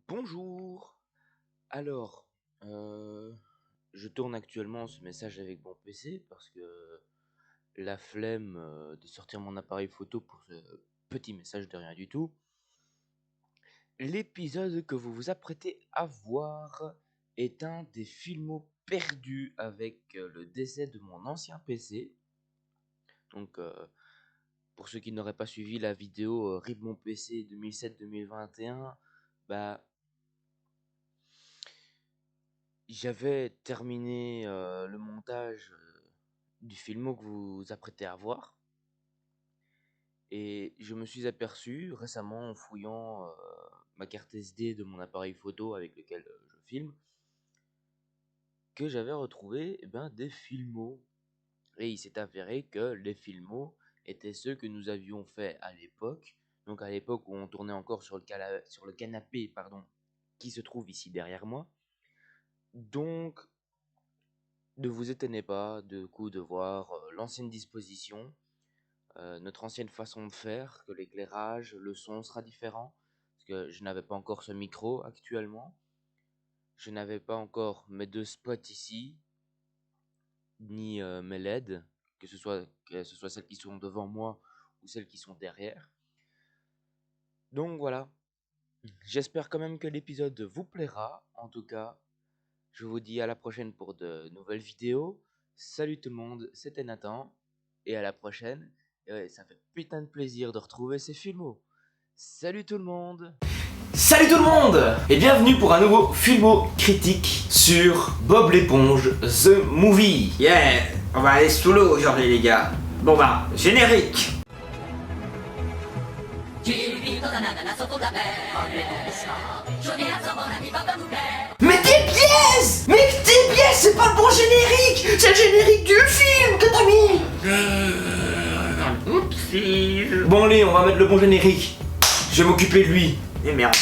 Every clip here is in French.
Bonjour. Alors, je tourne actuellement ce message avec mon PC parce que la flemme de sortir mon appareil photo pour ce petit message de rien du tout. L'épisode que vous vous apprêtez à voir est un des films perdus avec le décès de mon ancien PC. Donc, pour ceux qui n'auraient pas suivi la vidéo RIP mon PC 2007-2021, bah... J'avais terminé le montage du film que vous vous apprêtez à voir et je me suis aperçu récemment en fouillant ma carte SD de mon appareil photo avec lequel je filme que j'avais retrouvé des filmos et il s'est avéré que les filmos étaient ceux que nous avions fait à l'époque, donc à l'époque où on tournait encore sur le canapé qui se trouve ici derrière moi. Donc ne vous étonnez pas de voir l'ancienne disposition, notre ancienne façon de faire, que l'éclairage, le son sera différent, parce que je n'avais pas encore ce micro actuellement, je n'avais pas encore mes deux spots ici, ni mes LED, que ce soit celles qui sont devant moi ou celles qui sont derrière. Donc voilà, j'espère quand même que l'épisode vous plaira, en tout cas. Je vous dis à la prochaine pour de nouvelles vidéos. Salut tout le monde, c'était Nathan. Et à la prochaine. Et ouais, ça fait putain de plaisir de retrouver ces filmos. Salut tout le monde. Salut tout le monde et bienvenue pour un nouveau filmo critique sur Bob l'éponge The Movie. Yeah, on va aller sous l'eau aujourd'hui les gars. Bon bah, générique. Mais t'es biaise! Mais t'es biaise, c'est pas le bon générique! C'est le générique du film que t'as mis! Oupsie. Bon allez, on va mettre le bon générique. Je vais m'occuper de lui. Et merde.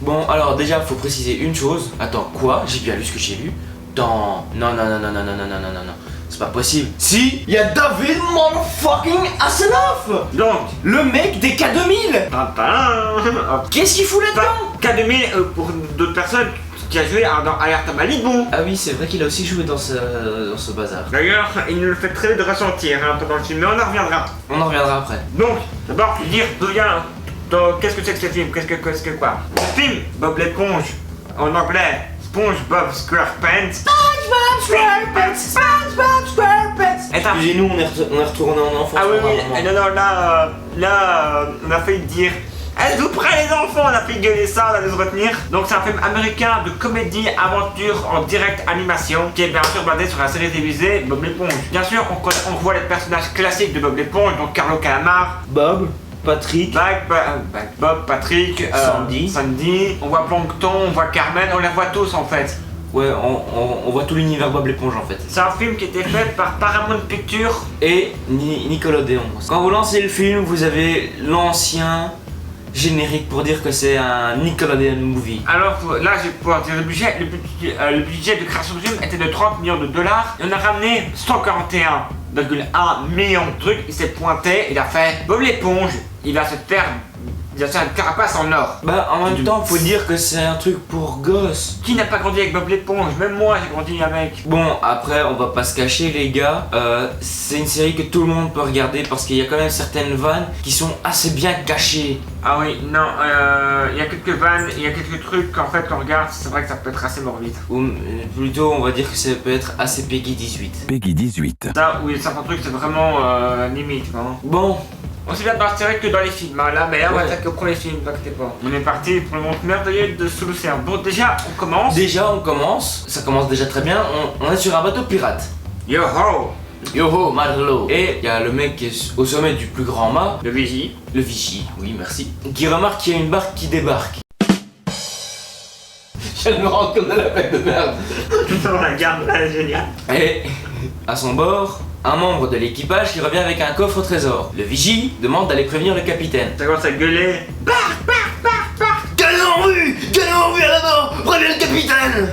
Bon alors déjà faut préciser une chose. Attends, quoi? J'ai bien lu ce que j'ai lu. Non, c'est pas possible. Si, il y a David motherfucking Hasselhoff. Donc, Le mec des K2000. Qu'est-ce qu'il fout là-dedans? K2000 pour d'autres personnes qui a joué dans Alerte à Malibu. Ah oui, c'est vrai qu'il a aussi joué dans ce bazar. D'ailleurs, il nous le fait très de ressentir pendant le film, mais on en reviendra. On en reviendra après. Donc, d'abord, dire d'où vient. Donc, qu'est-ce que c'est que ce film? Qu'est-ce que quoi? Le film, Bob l'éponge, en anglais, SpongeBob SquarePants. SpongeBob SquarePants, SpongeBob SquarePants. Est un Excusez-nous, on est retourné en enfance. Ah oui, oui, vraiment. non, là, on a failli dire êtes-vous prêts les enfants? On a fait gueuler ça, on a dû se retenir. Donc c'est un film américain de comédie aventure en direct animation qui est bien sûr basé sur la série télévisée Bob l'éponge. Bien sûr, on voit les personnages classiques de Bob l'éponge, donc Carlo Calamar, Bob, Patrick. Bob, Patrick, Sandy. On voit Plankton, on voit Carmen, on les voit tous en fait. Ouais, on voit tout l'univers Bob l'éponge en fait. C'est un film qui était fait par Paramount Pictures Et Nickelodeon. Quand vous lancez le film, vous avez l'ancien générique pour dire que c'est un Nickelodeon movie. Alors là, je vais pouvoir dire le budget. Le budget de création du film était de 30 millions de dollars. Et on a ramené 141,1 millions de trucs. Il s'est pointé, il a fait Bob l'éponge. Il va se faire une carapace en or. Bah en même temps, faut dire que c'est un truc pour gosses. Qui n'a pas grandi avec Bob l'éponge? Même moi, j'ai grandi avec. Bon, après, on va pas se cacher, les gars. C'est une série que tout le monde peut regarder parce qu'il y a quand même certaines vannes qui sont assez bien cachées. Ah oui, non, il y a quelques vannes, il y a quelques trucs qu'en fait, quand on regarde, c'est vrai que ça peut être assez morbide. Ou plutôt, on va dire que ça peut être assez Peggy 18. Peggy 18. Ça, oui, certains trucs, c'est vraiment limite, hein. Bon, Aussi bien dans la série que dans les films, hein. Là, mais là, on va attaquer au premier film, t'inquiète pas. On est parti pour le monde merveilleux de sous l'océan. Bon, déjà, on commence. ça commence déjà très bien. On est sur un bateau pirate. Yo ho! Yo-ho, Marlo. Et il y a le mec qui est au sommet du plus grand mât, Le vigie. le Vichy, oui merci, qui remarque qu'il y a une barque qui débarque. Je me rends compte de la peine de merde. On la garde, là, génial. Et à son bord, un membre de l'équipage qui revient avec un coffre au trésor. Le Vigie demande d'aller prévenir le capitaine. Ça commence à gueuler. Galez en vue à la bord, préviens le capitaine.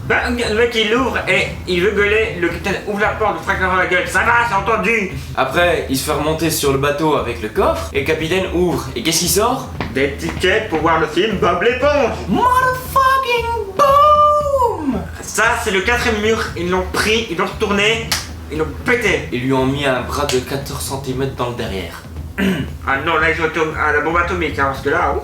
Bah, le mec il l'ouvre et il veut gueuler, le capitaine ouvre la porte, frappe dans la gueule. Ça va, j'ai entendu! Après, il se fait remonter sur le bateau avec le coffre, et le capitaine ouvre. Et qu'est-ce qui sort? Des tickets pour voir le film Bob l'éponge! Motherfucking boom! Ça, c'est le 4ème mur, ils l'ont pris, ils l'ont retourné, ils l'ont pété. Ils lui ont mis un bras de 14 cm dans le derrière. Ah non, là ils ont à la bombe atomique, hein, parce que là,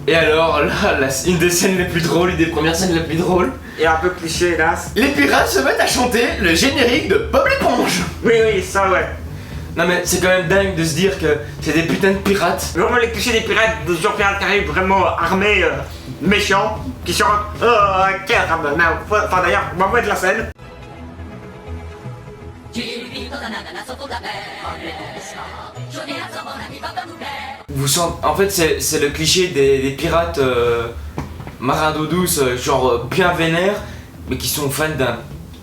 Et alors, là, une des scènes les plus drôles, une des premières scènes les plus drôles, et un peu cliché, hélas. les pirates se mettent à chanter le générique de Bob l'éponge. Oui, ça ouais. Non mais c'est quand même dingue de se dire que c'est des putains de pirates. Vraiment les clichés des pirates, des gens pirates qui arrivent vraiment armés, méchants, qui chantent enfin d'ailleurs, on va mettre la scène. Vous sentez, en fait c'est le cliché des pirates marins d'eau douce, genre bien vénères, mais qui sont fans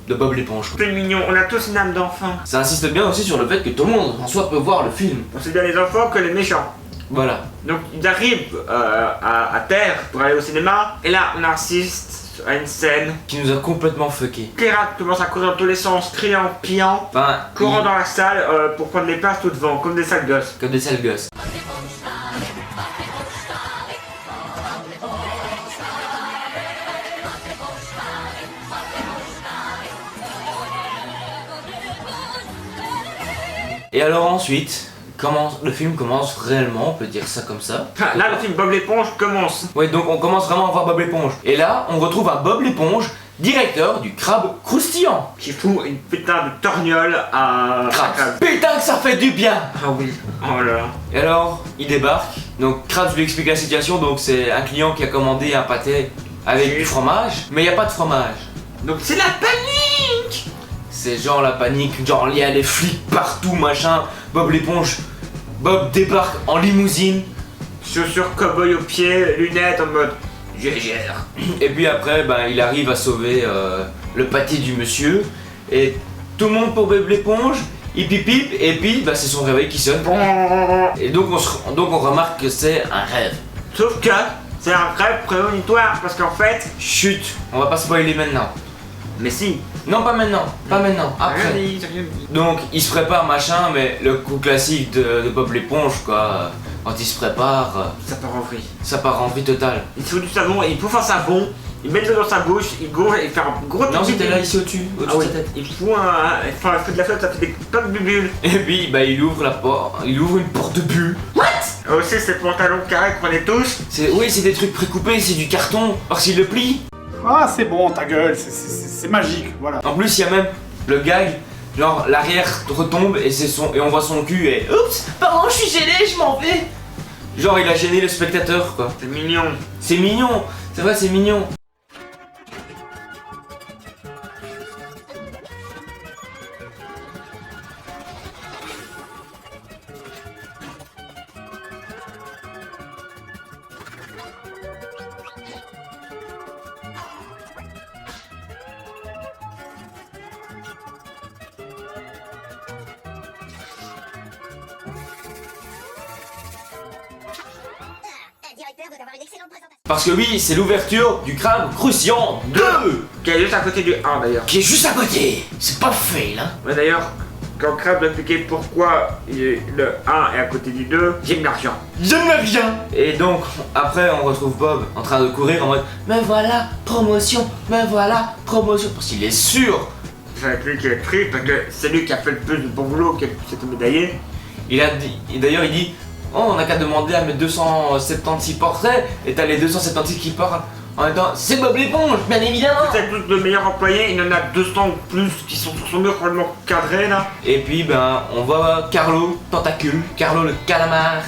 de Bob l'éponge. C'est mignon, on a tous une âme d'enfant. Ça insiste bien aussi sur le fait que tout le monde en soi peut voir le film. On sait bien les enfants que les méchants. Voilà. Donc ils arrivent à terre pour aller au cinéma, et là on assiste à une scène. Qui nous a complètement fucké. Pirates commencent à courir dans tous les sens, criant, pillant, Enfin, courant dans la salle pour prendre les places tout devant, comme des sales gosses. comme des sales gosses. Et alors ensuite, le film commence réellement, on peut dire ça comme ça. Là le film Bob l'éponge commence. Ouais, donc on commence vraiment à voir Bob l'éponge. Et là, on retrouve un Bob l'éponge, directeur du crabe croustillant. Qui fout une putain de torgnole à Krabs. Putain que ça fait du bien. Ah oui, oh là là. Et alors, il débarque. Donc Krabs lui explique la situation, donc c'est un client qui a commandé un pâté avec Oui. du fromage, mais il n'y a pas de fromage. Donc c'est la panique. C'est genre la panique, genre il y a les flics partout, machin. Bob l'éponge, Bob débarque en limousine. Chaussures cow-boy aux pieds, lunettes en mode je gère. Et puis après, ben, il arrive à sauver le pâté du monsieur. Et tout le monde pour Bob l'éponge, il pipe, et puis ben, c'est son réveil qui sonne. Et donc on remarque que c'est un rêve. Sauf que c'est un rêve prémonitoire parce qu'en fait. Chut, on va pas spoiler maintenant. Mais si. Non, pas maintenant, après. Rien dit, j'ai rien dit. Donc il se prépare machin, mais le coup classique de Bob l'éponge quoi, quand il se prépare, Ça part en vrille. ça part en vrille totale. Il se fout du savon et il pouffe un savon, il met le dans sa bouche, il gourre et il fait un gros Non, truc. c'était là ici au-dessus Ah de oui, sa tête. il fout enfin, il fait de la flotte, ça fait des tonnes de bulles. Et puis bah, il ouvre la porte, il ouvre une porte bulle. Aussi, ces pantalons carrés qu'on est tous. Oui, c'est des trucs précoupés, c'est du carton, parce qu'il le plie. Ah, c'est bon, ta gueule, c'est magique, voilà. En plus, il y a même le gag, genre l'arrière retombe et on voit son cul et oups, pardon, je suis gêné, je m'en vais. Genre il a gêné le spectateur quoi. C'est mignon. C'est mignon, c'est vrai, c'est mignon. Parce que oui, c'est l'ouverture du Crabe Crucian 2 Qui est juste à côté du 1 d'ailleurs. qui est juste à côté. C'est pas fail, hein. Ouais, d'ailleurs, quand Crab m'a expliqué pourquoi le 1 est à côté du 2, j'ai de l'argent. Je n'ai rien. Et donc, après, on retrouve Bob en train de courir en mode mais voilà, promotion, mais voilà, promotion. Parce qu'il est sûr. C'est avec lui qui est pris parce que c'est lui qui a fait le plus de bon boulot, qui a été médaillé. Il a dit, et d'ailleurs, il dit oh, on n'a qu'à demander à mettre 276 portraits. Et t'as les 276 qui partent en même temps. C'est Bob l'éponge, bien évidemment. C'est plus le meilleur employé, il y en a 200 plus qui sont sur son mur complètement cadrés là. Et puis, ben, on voit Carlo, tentacule, Carlo le calamar,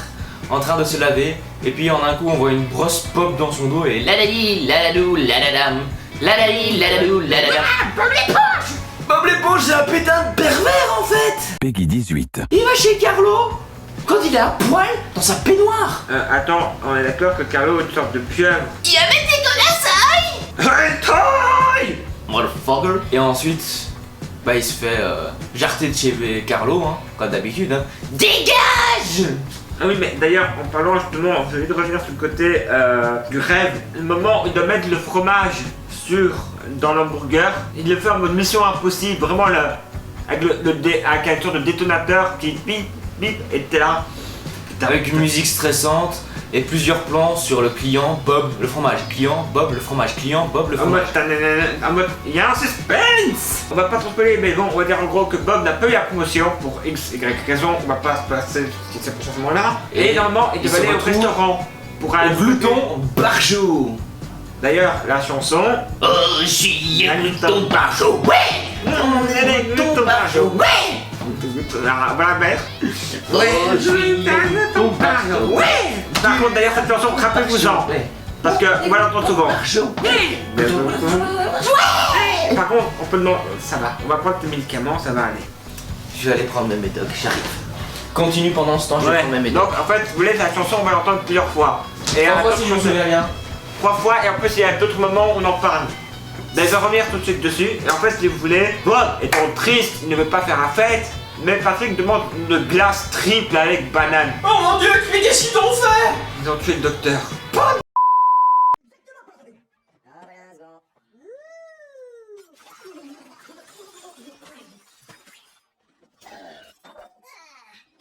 en train de se laver. Et puis, en un coup, on voit une brosse pop dans son dos et ladadi, ladadou, ladadam, ladadi, ladadou, ladadam. Ah, Bob l'éponge! Bob l'éponge, c'est un putain de pervers en fait. Peggy 18. Il va chez Carlo quand il est à poil dans sa peignoir. Attends, on est d'accord que Carlo est une sorte de pieuvre. Il avait des connasses. Hey, toy! Motherfucker. Et ensuite, bah il se fait jarter de chez Carlo, hein, comme d'habitude. Hein. Dégage! Ah oui, mais d'ailleurs, en parlant justement, j'ai envie de revenir sur le côté du rêve. Le moment où il doit mettre le fromage dans l'hamburger, il le fait en mode mission impossible, vraiment avec un sorte de détonateur qui bip bip et t'es là. Putain, Avec une musique stressante et plusieurs plans sur le client, Bob le fromage, client, Bob le fromage, client, Bob le En mode, fromage. il y a un suspense. On va pas trop spoiler, mais bon, on va dire en gros que Bob n'a pas eu la promotion pour X, Y raison, on va pas se passer ce qui s'est passé à ce moment-là. Et normalement, il devait se aller au retrouve restaurant pour Au aller glouton Barjot. D'ailleurs, la chanson. Oh, j'y ai Un glouton Barjot, ouais! On est des glouton Barjot, ouais! Voilà, mère. Oh, j'y ai glouton Barjot, ouais! Par contre, d'ailleurs, cette chanson, rappelez-vous-en. Parce qu'on va l'entendre souvent. Barjot, ouais! Par contre, on peut demander. Ça va, on va prendre tes médicaments, ça va aller. Je vais aller prendre mes médocs, j'arrive. Continue pendant ce temps, je vais prendre mes médocs. Donc, en fait, vous voulez, la chanson, on va l'entendre plusieurs fois. Et Trois fois si je me souviens bien. 3 fois, et en plus, il y a d'autres moments où on en parle. Mais je vais revenir tout de suite dessus. Et en fait, si vous voulez, Bob étant triste, il ne veut pas faire la fête. Mais Patrick demande une glace triple avec banane. Oh mon dieu, mais qu'est-ce qu'ils t'ont fait? Ils ont tué le docteur.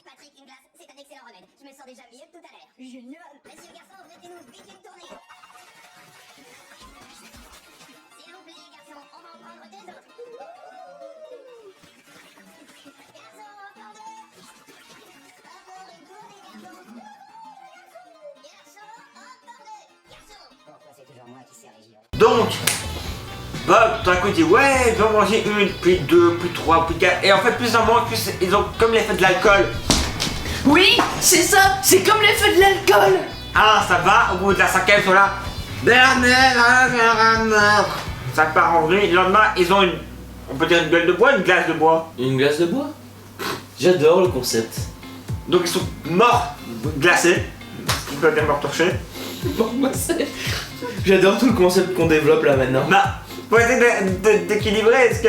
Patrick, une glace, c'est un excellent remède. Je me sens déjà mieux que tout à l'heure. Génial. Messieurs, garçons, mettez-nous vite une tournée. S'il vous plaît, garçons, on va en prendre des autres. Garçons, encore deux. Encore une tournée, garçons. Garçons, encore deux. Garçons. Pourquoi c'est toujours moi qui sais régir? Donc, Bob, tout d'un coup, il dit ouais, je vais en manger une, puis deux, puis trois, puis quatre. Et en fait, plus en moins, plus ils ont comme l'effet de l'alcool. Oui, c'est ça, c'est comme l'effet de l'alcool. Ah, ça va, au bout de la cinquième, ils sont là. Ça part en vrille. Le lendemain, ils ont une. On peut dire une gueule de bois, une glace de bois. Une glace de bois? J'adore le concept. Donc ils sont morts, glacés. Ils peuvent être morts torchés. Bon, moi c'est... J'adore tout le concept qu'on développe là maintenant. Bah, pour essayer d'équilibrer, est-ce que.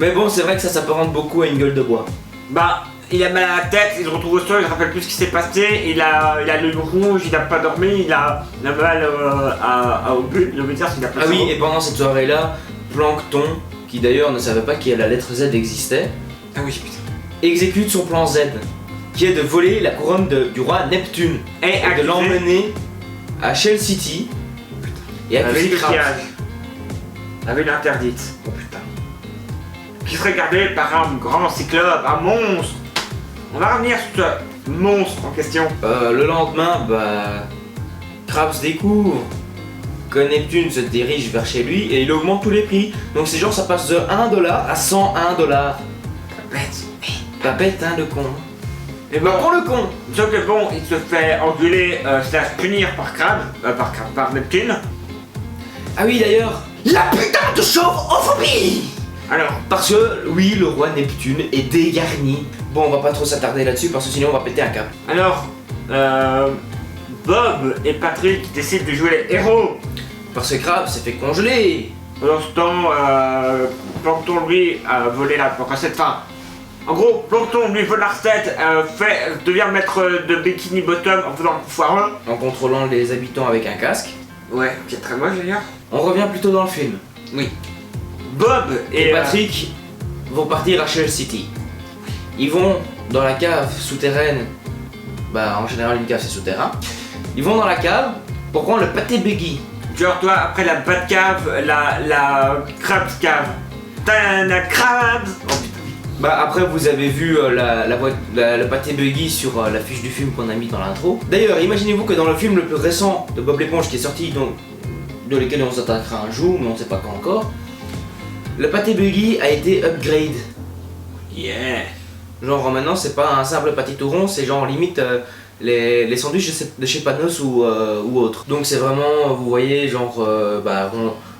Mais bon, c'est vrai que ça s'apparente beaucoup à une gueule de bois. Bah, il a mal à la tête, il se retrouve au sol, il se rappelle plus ce qui s'est passé, il a l'œil rouge, il a pas dormi, il a mal au but, je veux dire s'il a pas Ah oui, et pendant cette soirée-là, Plankton, qui d'ailleurs ne savait pas que la lettre Z existait, Ah oui, putain. exécute son plan Z, qui est de voler la couronne du roi Neptune Et de l'emmener à Shell City et avec accuser le Krabs. pillage. Avec l'interdite. Oh putain. Qui serait gardé par un grand cyclope, un monstre. On va revenir sur ce monstre en question. Le lendemain, Krabs découvre que Neptune se dirige vers chez lui et il augmente tous les prix. Donc c'est genre ça passe de 1$ à 101$. Bête. Pas bête hein le con. Et bon, Con le con. sauf que bon, il se fait engueuler, slash punir par par Neptune. Ah oui d'ailleurs, la putain de chauve-ophobie. Alors, Parce que oui, le roi Neptune est dégarni. Bon, on va pas trop s'attarder là-dessus parce que sinon on va péter un câble. alors, Bob et Patrick décident de jouer les héros. Parce que Krabs s'est fait congeler. Pendant ce temps, Plankton lui a volé la cassette. Enfin, En gros, Plankton lui vole la recette, devient maître de Bikini Bottom en faisant un foireux. En contrôlant les habitants avec un casque. Ouais, qui est très moche d'ailleurs. On revient plutôt dans le film. Bob Et et Patrick vont partir à Shell City. Ils vont dans la cave souterraine. Bah en général une cave c'est souterrain. Ils vont dans la cave pour prendre le pâté Buggy. genre toi après la Batcave, la Crabs Cave. T'as la Crabs. Oh putain. Bah après vous avez vu le pâté Buggy sur la fiche du film qu'on a mis dans l'intro. D'ailleurs imaginez-vous que dans le film le plus récent de Bob l'éponge qui est sorti, donc de lequel on s'attaquera un jour mais on sait pas quand encore, le pâté Buggy a été upgrade. Yeah. Genre maintenant c'est pas un simple pâté tout rond, c'est genre limite les sandwichs de chez Panos ou autre. Donc c'est vraiment, vous voyez, genre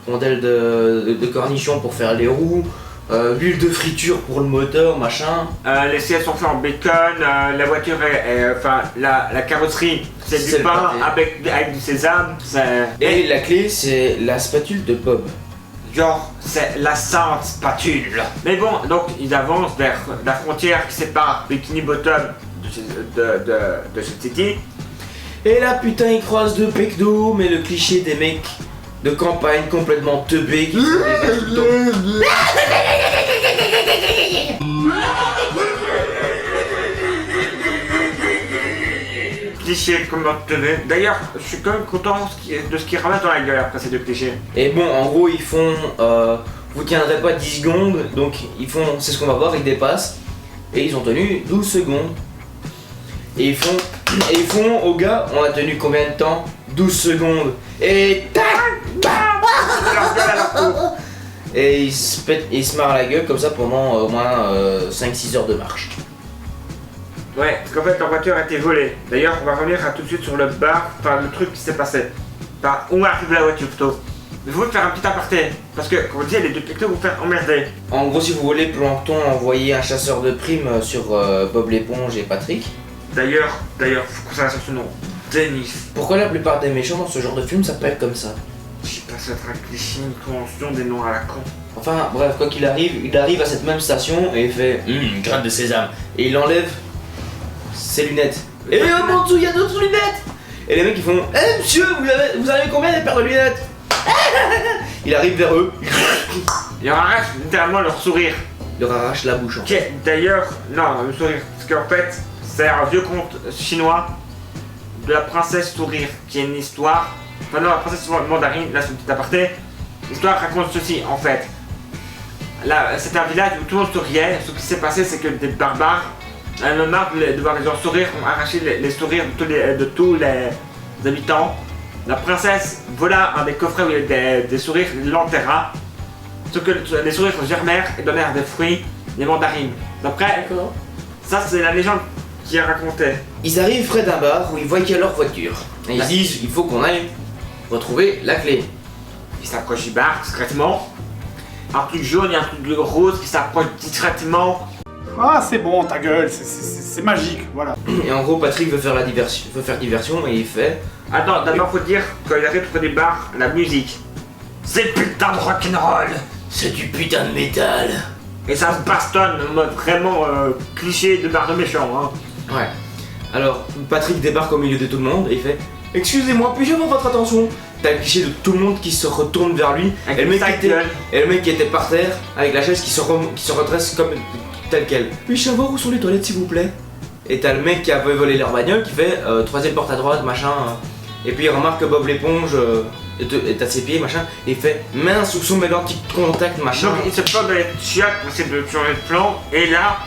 rondelles de cornichons pour faire les roues, l'huile de friture pour le moteur, machin. Les sièges sont faits en bacon, la voiture enfin la carrosserie c'est C'est du le pain pâté. avec du sésame. Et la clé c'est la spatule de Bob. Genre, c'est la sainte spatule. Mais bon, donc ils avancent vers la frontière qui sépare Bikini Bottom de cette city. Et là putain ils croisent deux becs d'eau, mais le cliché des mecs de campagne complètement teubés qui font des vaches tout le temps. Cliché comme dans TV. D'ailleurs, je suis quand même content de ce qu'ils ramassent dans la gueule après ces deux clichés. Et bon, en gros, ils font. Vous tiendrez pas 10 secondes, donc ils font. C'est ce qu'on va voir, ils dépassent. Et ils ont tenu 12 secondes. Et ils font au gars, on a tenu combien de temps? 12 secondes. Et tac bam, Leur gueule à leur peau. et ils se marrent la gueule comme ça pendant au moins 5-6 heures de marche. Ouais, parce qu'en fait leur voiture a été volée. D'ailleurs, on va revenir tout de suite sur le bar, enfin le truc qui s'est passé. Enfin, où arrive la voiture plutôt. Mais vous pouvez faire un petit aparté, parce que, comme on disait, les deux pectos vont faire emmerder. En gros, si vous voulez, Plankton a envoyé un chasseur de primes sur Bob l'éponge et Patrick. D'ailleurs, faut qu'on s'arrête sur ce nom. Dennis. Pourquoi la plupart des méchants dans ce genre de film s'appellent comme ça? Je sais pas, ça être un cliché, une convention des noms à la con. Enfin, bref, quoi qu'il arrive, il arrive à cette même station et il fait gratte de sésame. Et il enlève ses lunettes. Et en dessous, il y a d'autres lunettes. Et les mecs ils font monsieur, vous avez combien de paires de lunettes? Il arrive vers eux, Il leur arrache littéralement leur sourire. il leur arrache la bouche. Qui est d'ailleurs, non, le sourire, parce qu'en fait, c'est un vieux conte chinois de la princesse sourire, qui est une histoire. Enfin, non, la princesse mandarine, là c'est une petite aparté. L'histoire raconte ceci en fait. Là, c'était un village où tout le monde souriait. Ce qui s'est passé, c'est que des barbares, un homme marre de voir les gens sourire, ont arraché les sourires de tous les habitants. La princesse vola un des coffrets où il y avait des sourires, l'enterra. Sauf que les sourires germèrent et donnèrent des fruits, des mandarines. D'après, ça c'est la légende qui est racontée. Ils arrivent près d'un bar où ils voient qu'il y a leur voiture. Et ils se disent il faut qu'on aille retrouver la clé. Ils s'approchent du bar discrètement. Un truc jaune et un truc rose qui s'approchent discrètement. Ah, c'est bon, ta gueule, c'est magique, voilà. Et en gros, Patrick veut faire diversion et il fait. Attends, d'abord faut dire, quand il arrive près des bars, la musique. C'est le putain de rock'n'roll. C'est du putain de métal. Et ça se bastonne en mode vraiment cliché de bar de méchant. Hein. Ouais. Alors, Patrick débarque au milieu de tout le monde et il fait excusez-moi, puis-je avoir votre attention? T'as le cliché de tout le monde qui se retourne vers lui. Avec Et le, une mec qui sale était, gueule. et le mec qui était par terre avec la chaise qui se redresse comme tel quel. Puis-je savoir où sont les toilettes s'il vous plaît? Et t'as le mec qui a volé leur bagnole qui fait troisième porte à droite, machin. Et puis il remarque que Bob l'éponge est à ses pieds, machin. Et il fait mince, où sont mes lentilles de contact, machin. Donc il se plante dans les chiottes pour essayer de changer de plan. Et là,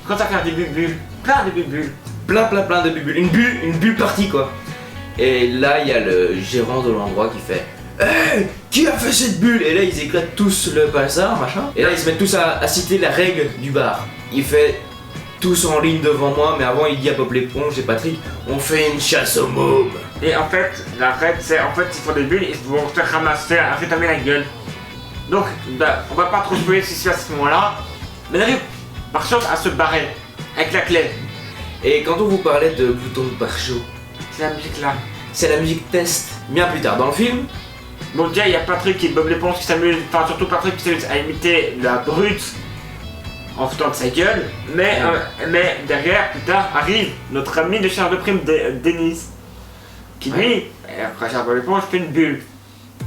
quand ça fait des bulles, plein de bulles. Plein de bulles. Une bulle partie quoi. Et là il y a le gérant de l'endroit qui fait hey, qui a fait cette bulle? Et là ils éclatent tous le bazar, machin. Et là ils se mettent tous à citer la règle du bar. Il fait tous en ligne devant moi, mais avant il dit à Bob l'éponge et Patrick on fait une chasse aux mômes. Et en fait, la règle c'est en fait ils font des bulles, ils vont se faire ramasser, rétamer la gueule. Donc bah, on va pas trop spoiler ce qui se passe à ce moment-là. Mais on arrive par chance à se barrer avec la clé. Et quand on vous parlait de bouton de pare-chaud, C'est la musique là. c'est la musique test. Bien plus tard dans le film, Bon déjà il y a Patrick et Bob l'éponge qui s'amusent, enfin surtout Patrick qui s'amuse à imiter la brute en foutant de sa gueule, mais derrière, plus tard, arrive notre ami de chair de prime, Denis, qui lui, après Charles Bob l'éponge, fait une bulle.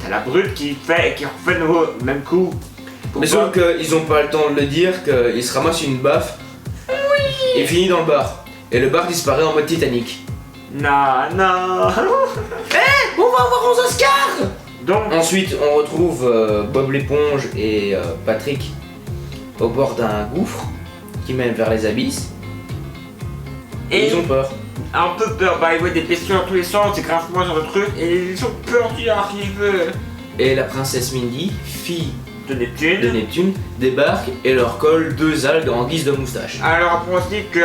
T'as la brute qui refait le même coup. Mais sauf qu'ils ont pas le temps de le dire, qu'il se ramasse une baffe et finit dans le bar. Et le bar disparaît en mode Titanic. Non. On va avoir 11 Oscars. Donc, Ensuite, on retrouve Bob l'éponge et Patrick au bord d'un gouffre qui mène vers les abysses. Et ils ont peur. un peu peur, bah ils voient des bestiaux dans tous les sens, des grincements genre de trucs, et ils ont peur d'y arriver. Et la princesse Mindy, fille De Neptune. de Neptune, débarque et leur colle 2 algues en guise de moustache. Alors on se dit que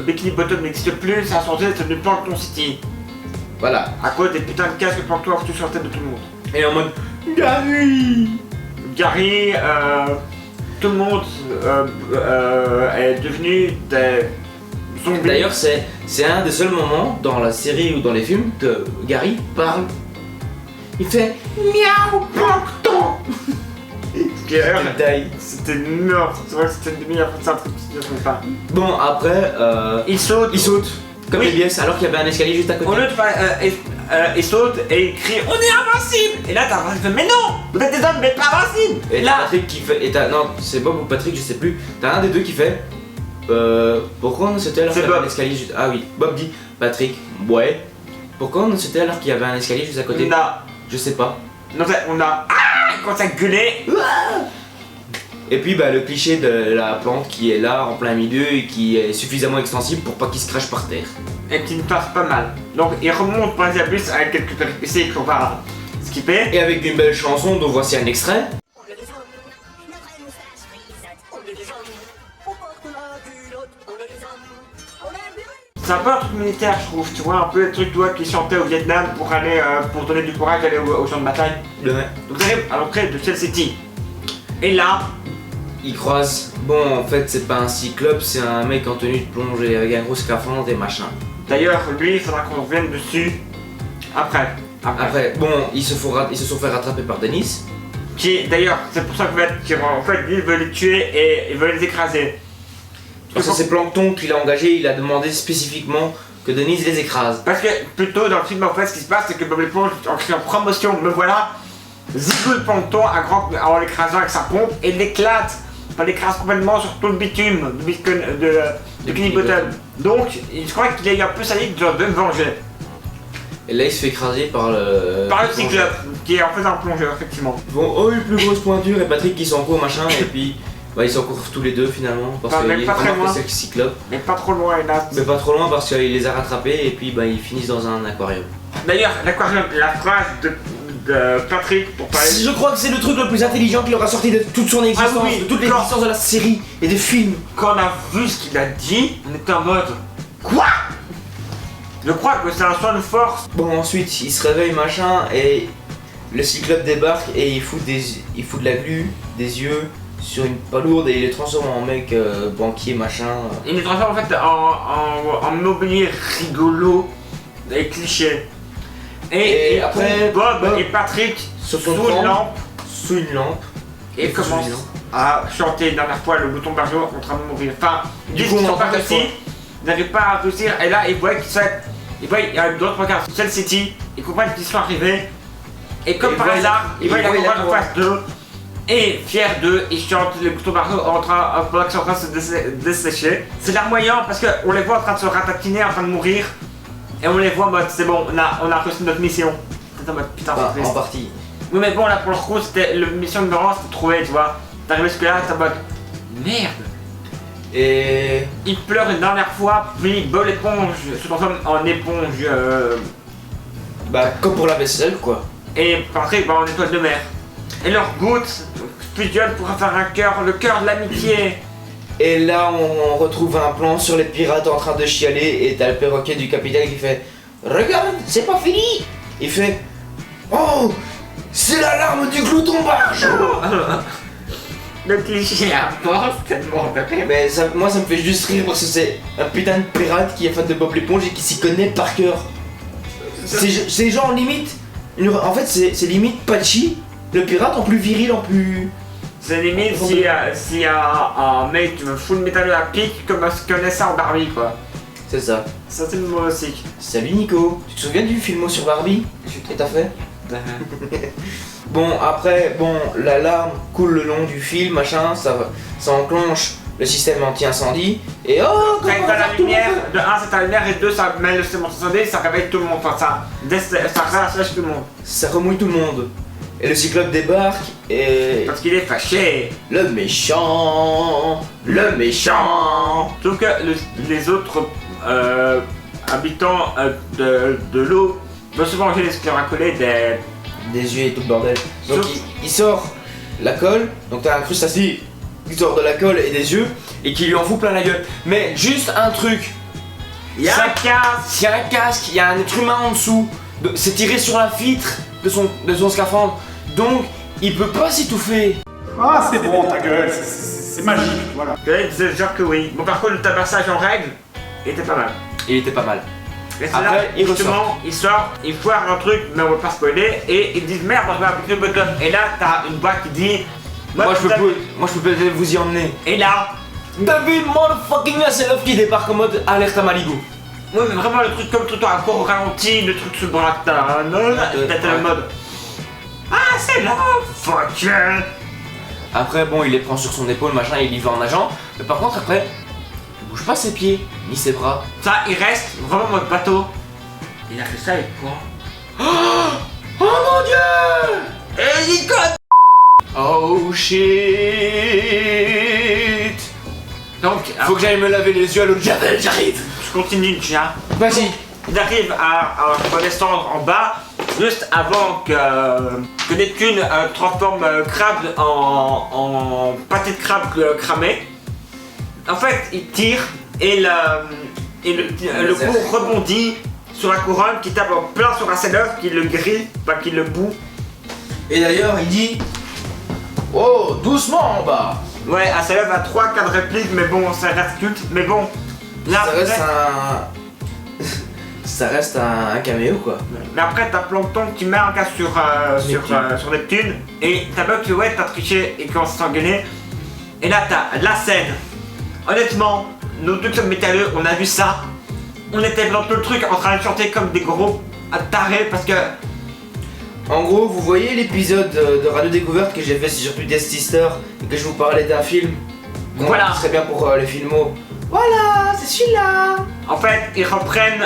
Bikini Bottom n'existe plus, ça a changé, c'est devenu Plankton City. Voilà. À cause des putains de casques Plankton foutus sur la tête de tout le monde. Et en mode Gary. Gary, tout le monde est devenu des zombies. D'ailleurs, c'est un des seuls moments dans la série ou dans les films que Gary parle. Il fait miaou plancton. C'était mort, c'est vrai que c'était une demi-heure, c'est un truc que je ne pas. Bon, après, Il saute. il saute comme Oui. les biais alors qu'il y avait un escalier juste à côté. Au lieu de faire, il saute et il crie on est invincible. Et là t'as Patrick qui fait mais non, vous êtes des hommes mais pas invincibles. Et Et là, là, Patrick qui fait. Et t'as. Non, c'est Bob ou Patrick, je sais plus. T'as un des deux qui fait. Pourquoi on sautait alors C'est qu'il y avait un Bob. escalier juste. Ah oui, Bob dit Patrick, ouais. Pourquoi on sautait alors qu'il y avait un escalier juste à côté? on a, Je sais pas. non, on a, il commence à gueuler. Et puis bah, le cliché de la plante qui est là en plein milieu et qui est suffisamment extensible pour pas qu'il se crache par terre. Et qui ne passe pas mal. Donc il remonte par les abysses avec quelques péripéties qu'on va skipper. Et avec une belle chanson dont voici un extrait. On est des hommes, notre moustache frisette. On est des hommes, on porte la culotte. On est des hommes, on est des... C'est un peu un truc militaire je trouve, tu vois, un peu les trucs toi qui chantaient au Vietnam pour aller, pour donner du courage d'aller au champ de bataille. Ouais. Donc j'arrive à l'entrée de Shell City. Et là, Il croise. Bon, en fait, c'est pas un cyclope, c'est un mec en tenue de plongée avec un gros scaphandre et machin. d'ailleurs lui il faudra qu'on revienne dessus après. Après, bon, ils se sont fait rattraper par Denis. Qui d'ailleurs, c'est pour ça qu'en fait lui il veut les tuer et il veut les écraser. Parce que c'est Plankton qui l'a engagé, il a demandé spécifiquement que Denis les écrase. Parce que plutôt dans le film en fait ce qui se passe c'est que Bob l'éponge en criant promotion, me voilà, zigoule Plankton en l'écrasant avec sa pompe et l'éclate. Enfin l'écrase complètement sur tout le bitume de Bikini Bottom. Donc je crois qu'il a eu un peu sali de me venger. Et là, il se fait écraser par le. Par le cyclope, qui est en fait un plongeur effectivement. Bon, oh, une plus grosse pointure et Patrick qui s'encourt machin, et puis bah, ils s'encourent tous les deux finalement. Parce Enfin, qu'il même pas très loin. c'est le cyclope. Mais pas trop loin hélas. Mais pas trop loin parce qu'il les a rattrapés et puis bah, ils finissent dans un aquarium. D'ailleurs, l'aquarium, la phrase de Patrick pour parler. Je crois que c'est le truc le plus intelligent qu'il aura sorti de toute son existence, Ah oui, de toute quand- l'existence de la série et des films. Quand on a vu ce qu'il a dit, on était en mode quoi? Je crois que c'est un soin de force. Bon, ensuite, il se réveille machin et le cyclope débarque et il fout de la glu, des yeux sur une palourde et il les transforme en mec banquier machin. Il les transforme en fait en mobilier rigolo et cliché. Et après, Bob Bob et Patrick se sous font une prendre lampe sous une lampe. et Sous commencent une lampe. à chanter une dernière fois le bouton Barjo en train de mourir. Enfin, Du ils coup, on sont entend pas quatre réussi, ils n'arrivent pas à réussir et là ils voient il y a d'autres regards Shell City, ils comprennent qu'ils sont arrivés et comme Et par voient- hasard, ils et voient la voient la campagne en croix. face d'eux et fiers d'eux, ils chantent le bouton Barjo pendant qu'ils sont en train de se dessécher. C'est larmoyant parce qu'on les voit en train de se ratatiner, en train de mourir et on les voit en mode c'est bon, on a réussi notre mission. C'est en mode putain, c'est Enfin, triste. en partie. Oui mais bon là pour le coup c'était la mission numéro 1 c'était trouvé tu vois. T'arrives jusque là t'es en mode merde. Et Il pleure une dernière fois puis Bob l'éponge se transforme en éponge bah, comme pour la vaisselle quoi. et Patrick en étoile de mer. Et leur goutte fusionne pour faire un cœur, le cœur de l'amitié. Et là, on retrouve un plan sur les pirates en train de chialer et t'as le perroquet du capitaine qui fait regarde, c'est pas fini. Il fait oh, c'est l'alarme du glouton barge. Le cliché à force tellement de rire. Mais ça, moi ça me fait juste rire parce que c'est un putain de pirate qui est fan de Bob l'éponge et qui s'y connaît par cœur. C'est genre limite, en fait c'est limite Patchy, le pirate en plus viril, en plus... C'est limite si un mec full métal à pique comme je connais ça en Barbie quoi. C'est ça. Ça c'est le mot aussi. Salut Nico, tu te souviens du film sur Barbie? Tout à fait. Bon, après, bon, l'alarme coule le long du fil, machin, ça enclenche le système anti-incendie, et oh, Quand t'as la lumière, de 1 c'est ta lumière et 2 ça met le système anti-incendie, ça réveille tout le monde, enfin ça rassèche tout le monde. ça remouille tout le monde. Et le cyclope débarque, et... Parce qu'il est fâché. Le méchant. Le méchant. Sauf que les autres habitants de l'eau doivent se venger des sclérocolés Des yeux et tout le bordel. Donc il sort la colle, donc t'as un crustacé qui sort de la colle et des yeux, et qui lui en fout plein la gueule. Mais juste un truc. Il y a un casque. Il y a un casque, il y a un être humain en dessous. C'est tiré sur la vitre de son scaphandre. Donc, il peut pas s'étouffer. Ah, c'est bon, ta gueule, c'est magique, voilà. Je jure que oui. Bon par contre le tabassage en règle, il était pas mal. Il était pas mal. Et c'est Après, là, il justement, il sort, il foire un truc, mais on va pas spoiler, et ils disent merde, on va appliquer le button. Et là, t'as une voix qui dit Moi je peux peut-être vous y emmener. Et là, David motherfucking Hasselhoff qui débarque en mode alerte à Malibu. oui, mais vraiment le truc comme tout à court au ralenti, le truc sous Bracton, t'as le mode. Ah, c'est là, fuck yeah. Après, bon, il les prend sur son épaule, machin, il y va en nageant. Mais par contre, après, il bouge pas ses pieds, ni ses bras. Ça, il reste vraiment en mode bateau. Il a fait ça avec quoi? Oh mon dieu! Et il code. Oh shit! Donc, Faut que j'aille me laver les yeux à l'eau de Javel, j'arrive! je continue déjà. Vas-y! Il arrive à redescendre en bas, juste avant que Neptune transforme Crabe en pâté de crabe cramé. En fait, il tire et le coup rebondit sur la couronne qui tape en plein sur Hasselhoff, qui le grille, enfin qui le boue. Et d'ailleurs, il dit... Oh, doucement en bas! Ouais, Hasselhoff a 3-4 répliques, mais bon, ça reste culte. Mais bon, là Ça reste Ça reste un caméo quoi. Mais après, t'as Plankton qui met un cas sur Neptune, et t'as Buck qui ouais, t'as triché et commence à s'engueuler. Et là, t'as la scène. Honnêtement, nous tous sommes métalleux, on a vu ça. On était dans tout le truc en train de chanter comme des gros tarés parce que. En gros, vous voyez l'épisode de Radio Découverte que j'ai fait sur Test Sister et que je vous parlais d'un film. Voilà. Ce serait bien pour les filmos. Voilà, c'est celui-là. En fait, ils reprennent.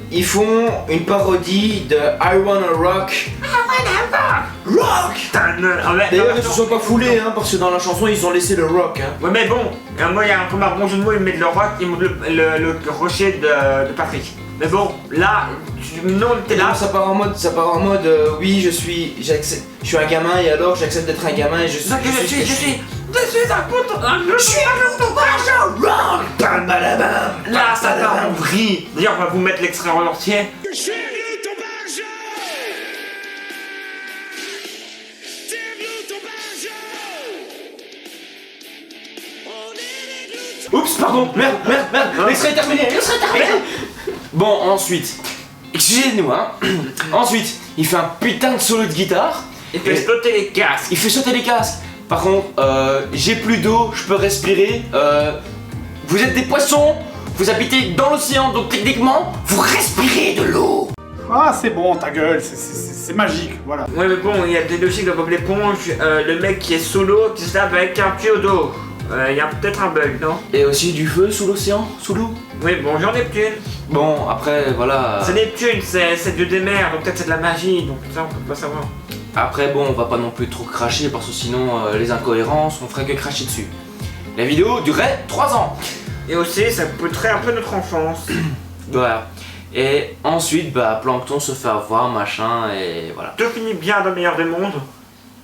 Ils font une parodie de I Wanna Rock. Rock. D'ailleurs, ils se sont pas foulés, hein, parce que dans la chanson, ils ont laissé le rock. Hein. Ouais, mais bon, moi, il y a un bon jeu de mots, ils mettent le rock, ils mettent le rocher de Patrick. Mais bon, là, non, t'es là. Ça part en mode, oui, je suis un gamin et alors j'accepte d'être un gamin et je suis. Je suis un putain. Je suis un putain. Rock. Bam, bam, bam. Là, ça part en vrille. D'ailleurs, on va vous mettre l'extrait en entier. Oups, pardon, merde, l'extrait est terminé, Bon, ensuite, excusez-nous, hein. Ensuite, il fait un putain de solo de guitare. Il fait sauter les casques. Il fait sauter les casques. Par contre, j'ai plus d'eau, je peux respirer. Vous êtes des poissons, vous habitez dans l'océan, donc techniquement, vous respirez de l'eau. Ah, c'est bon, ta gueule, c'est magique, voilà. Ouais, mais bon, il y a des logiques de Bob l'éponge, le mec qui est solo, qui se lave avec un tuyau d'eau. Il y a peut-être un bug, non? Et aussi du feu sous l'océan, sous l'eau. Oui, bonjour Neptune. Bon, après, voilà. C'est Neptune, c'est dieu des mers, donc peut-être c'est de la magie, donc ça on peut pas savoir. Après, bon, on va pas non plus trop cracher parce que sinon, les incohérences, on ferait que cracher dessus. La vidéo durait 3 ans. Et aussi, ça coûterait un peu notre enfance. Voilà. Et ensuite, bah, Plankton se fait avoir, machin, et voilà. Tout finit bien dans le meilleur des mondes.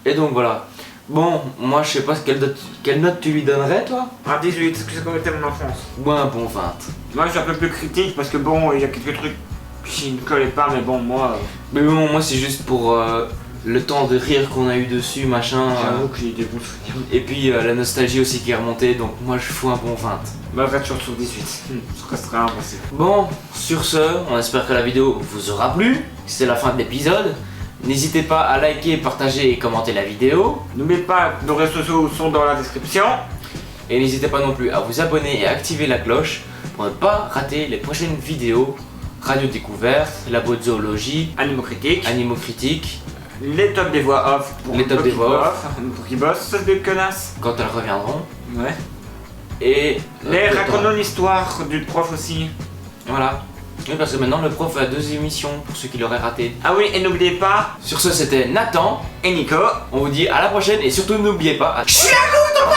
Et donc voilà. Bon, moi je sais pas quelle note tu lui donnerais, toi? Un 18, c'est ce que ça commettait mon enfance. Ou un bon 20. Moi je suis un peu plus critique parce que bon, il y a quelques trucs qui ne collaient pas, mais bon, moi. Mais bon, moi c'est juste pour le temps de rire qu'on a eu dessus, machin. J'avoue que j'ai eu des bons souvenirs. Et puis la nostalgie aussi qui est remontée, donc moi je fous un bon 20. Bah, va sur 18. Ça restera impossible. Bon, sur ce, on espère que la vidéo vous aura plu. C'est la fin de l'épisode. N'hésitez pas à liker, partager et commenter la vidéo. N'oubliez pas, nos réseaux sociaux sont dans la description. Et n'hésitez pas non plus à vous abonner et activer la cloche pour ne pas rater les prochaines vidéos. Radio Découverte, Labo de Zoologie, Animaux critiques. Animaux Critiques, Les tops des voix off pour Les tops des voix off. Pour qui bosse, ça de connasse. quand elles reviendront. Ouais. Et Les le temps. racontons l'histoire du prof aussi. Voilà. Oui, parce que maintenant le prof a 2 émissions pour ceux qui l'auraient raté. Ah oui, et n'oubliez pas, Sur ce, c'était Nathan. et Nico. On vous dit à la prochaine et surtout n'oubliez pas. Je suis à vous, ton